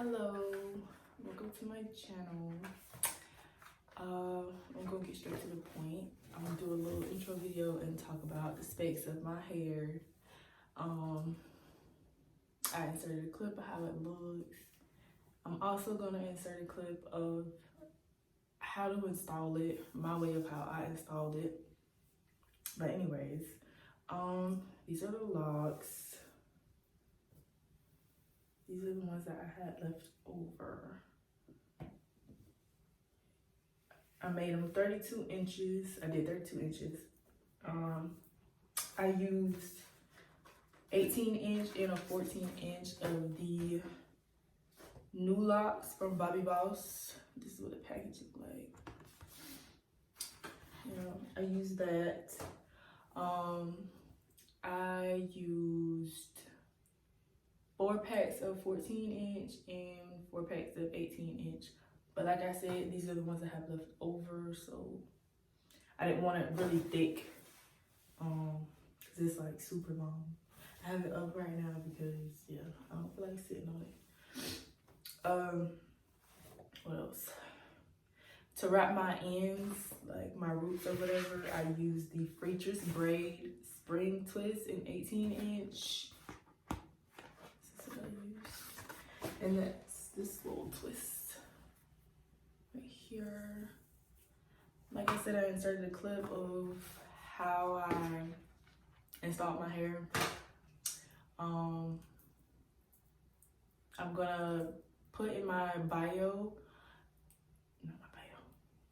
Hello, welcome to my channel. I'm gonna get straight to the point. I'm gonna do a little intro video and talk about the specs of my hair. I inserted a clip of how it looks. I'm also gonna insert a clip of how to install it, my way of how I installed it. But anyways, these are the locks. These are the ones that I had left over. I made them 32 inches. I did 32 inches. I used 18 inch and a 14 inch of the new locks from Bobbi. This is what the package look like. I used that. I used 4 packs of 14 inch and 4 packs of 18 inch. But like I said, these are the ones I have left over, so I didn't want it really thick, cause it's like super long. I have it up right now because yeah, I don't feel like sitting on it. What else? To wrap my ends, like my roots or whatever, I use the Freetress Braid Spring Twist in 18 inch. This is what I use, and that's this little twist right here. Like I said, I inserted a clip of how I installed my hair. I'm gonna put in my bio, not my bio,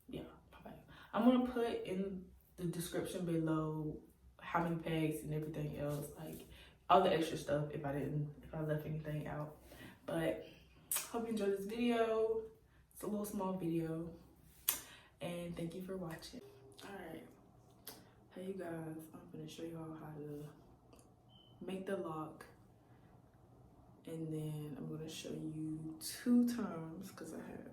yeah, my bio. I'm gonna put in the description below how many pegs and everything else, like all the extra stuff if I left anything out. But hope you enjoyed this video. It's a little small video, and thank you for watching. All right, hey you guys, I'm gonna show y'all how to make the lock, and then I'm gonna show you 2 times because I have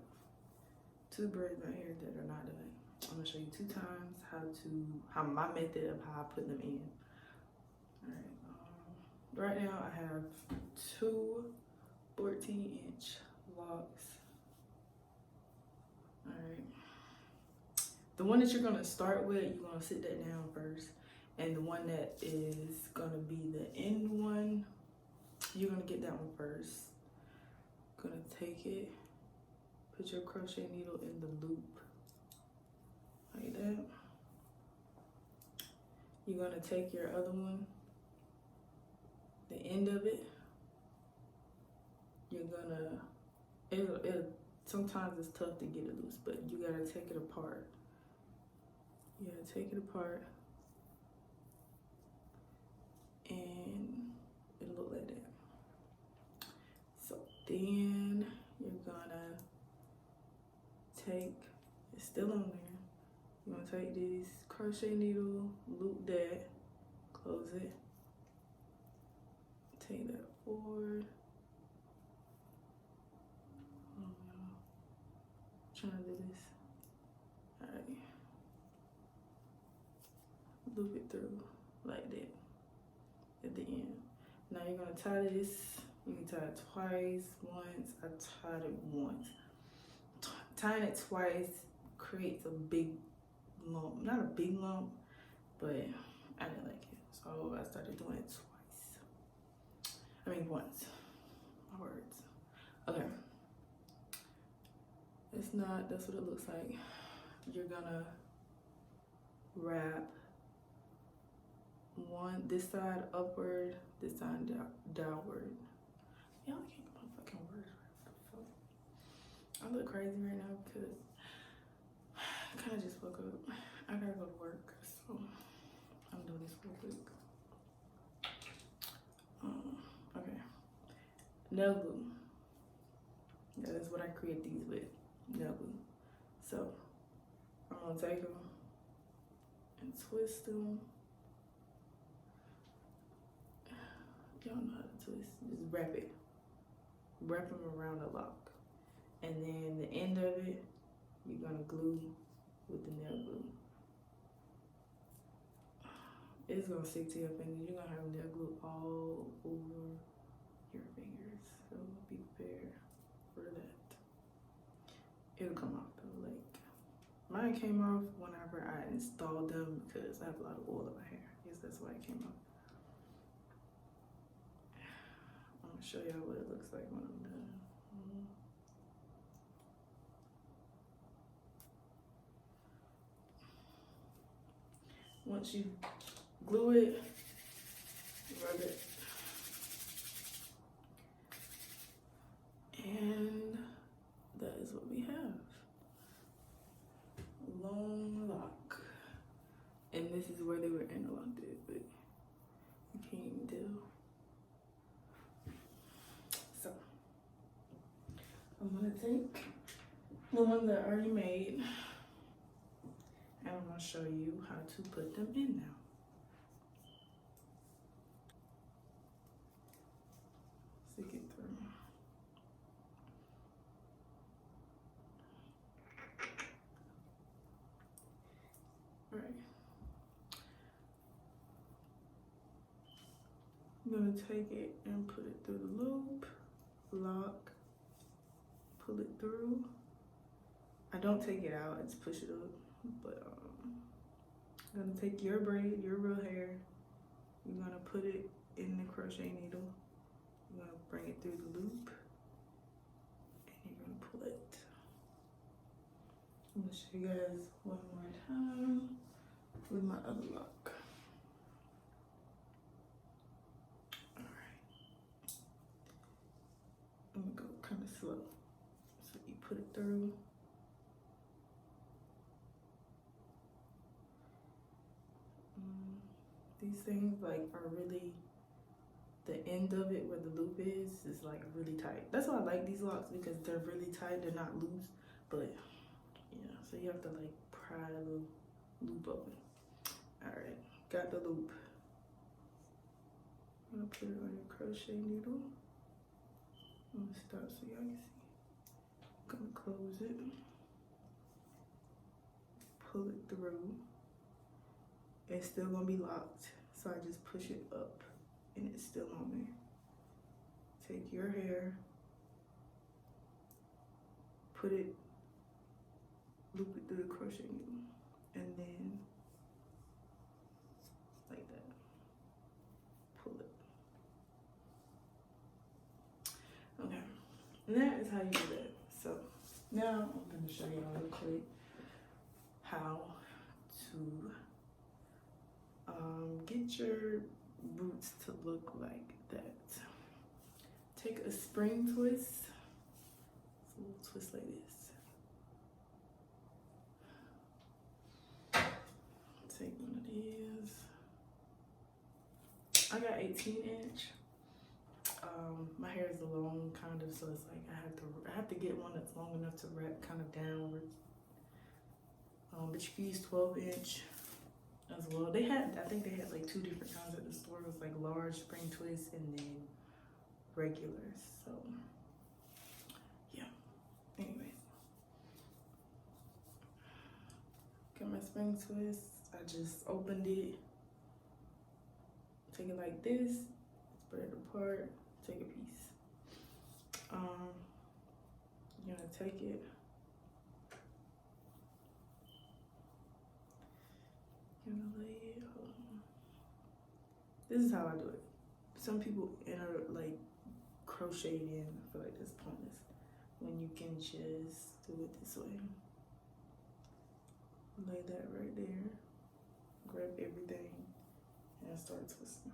2 braids right here that are not done. I'm gonna show you 2 times how my method of how I put them in. All right, right now I have 2 14 inch locks. All right, the one that you're gonna start with, you're gonna sit that down first, and the one that is gonna be the end one, you're gonna get that one first. Gonna take it, put your crochet needle in the loop like that. You're gonna take your other one, the end of it, you're gonna, sometimes it's tough to get it loose, but you gotta take it apart. You gotta take it apart, and it'll look like that. So then you're gonna take, it's still on there, you're gonna take this crochet needle, loop that, close it, take that forward. Trying to do this. All right, loop it through like that at the end. Now you're gonna tie this. You can tie it twice, once. I tied it once. Tying it twice creates a big lump. Not a big lump, but I didn't like it, so I started doing it twice. I mean once. My words. Okay. It's not, that's what it looks like. You're gonna wrap this side upward, this side downward. Y'all can't get my fucking words right. I look crazy right now because I kind of just woke up. I gotta go to work, so I'm doing this real quick. Okay. Nail glue. That is what I create these with. Nail glue. So I'm gonna take them and twist them. Y'all know how to twist. Just wrap it. Wrap them around the lock, and then the end of it you're gonna glue with the nail glue. It's gonna stick to your fingers. You're gonna have nail glue all over your fingers, so be prepared. kind of came off whenever I installed them because I have a lot of oil in my hair. I guess that's why it came off. I'm gonna show y'all what it looks like when I'm done. Once you glue it, rub it, and that is what we have. Long lock. And this is where they were interlocked it, but you can't even tell. So I'm gonna take the one that I already made and I'm gonna show you how to put them in now. Stick it through. All right. I'm gonna take it and put it through the loop, lock, pull it through. I don't take it out, I just push it up. But I'm gonna take your braid, your real hair. You're gonna put it in the crochet needle. You're gonna bring it through the loop, and you're gonna pull it. I'm gonna show you guys one more time with my other lock. All right. I'm gonna go kind of slow. So you put it through. These things like are really, the end of it where the loop is like really tight. That's why I like these locks, because they're really tight, they're not loose. But yeah, so you have to like pry the loop open. All right, got the loop. I'm gonna put it on your crochet needle. I'm gonna stop so y'all can see. I'm gonna close it, pull it through. It's still gonna be locked, so I just push it up and it's still on there. Take your hair, put it, loop it through the crochet needle, and then like that, pull it. Okay, and that is how you do that. So now I'm gonna show y'all real quick how to get your boots to look like that. Take a spring twist. It's a little twist like this. Take one of these. I got 18-inch. My hair is long, kind of, so it's like I have to get one that's long enough to wrap kind of downwards. But you can use 12-inch. As well. I think they had like 2 different kinds at the store. It was like large spring twist and then regulars. So yeah. Anyways, got my spring twist. I just opened it. Take it like this. Spread it apart. Take a piece. You're gonna take it. This is how I do it. Some people enter like crochet in. I feel like that's pointless when you can just do it this way. Lay that right there. Grab everything and start twisting.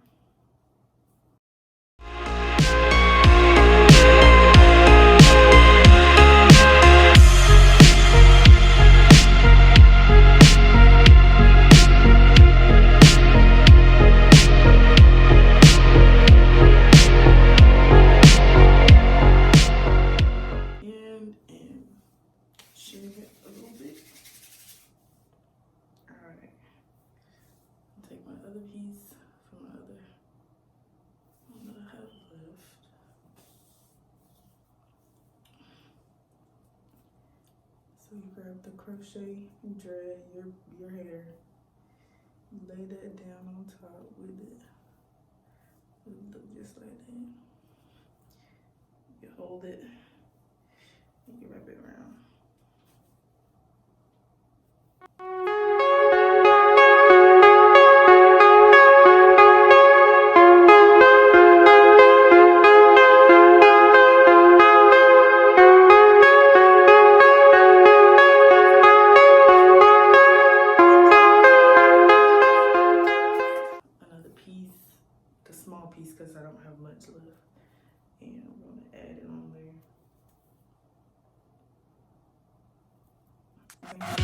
So you grab the crochet, you drag your hair, you lay that down on top with it. It'll look just like that. You hold it and you wrap it around. me.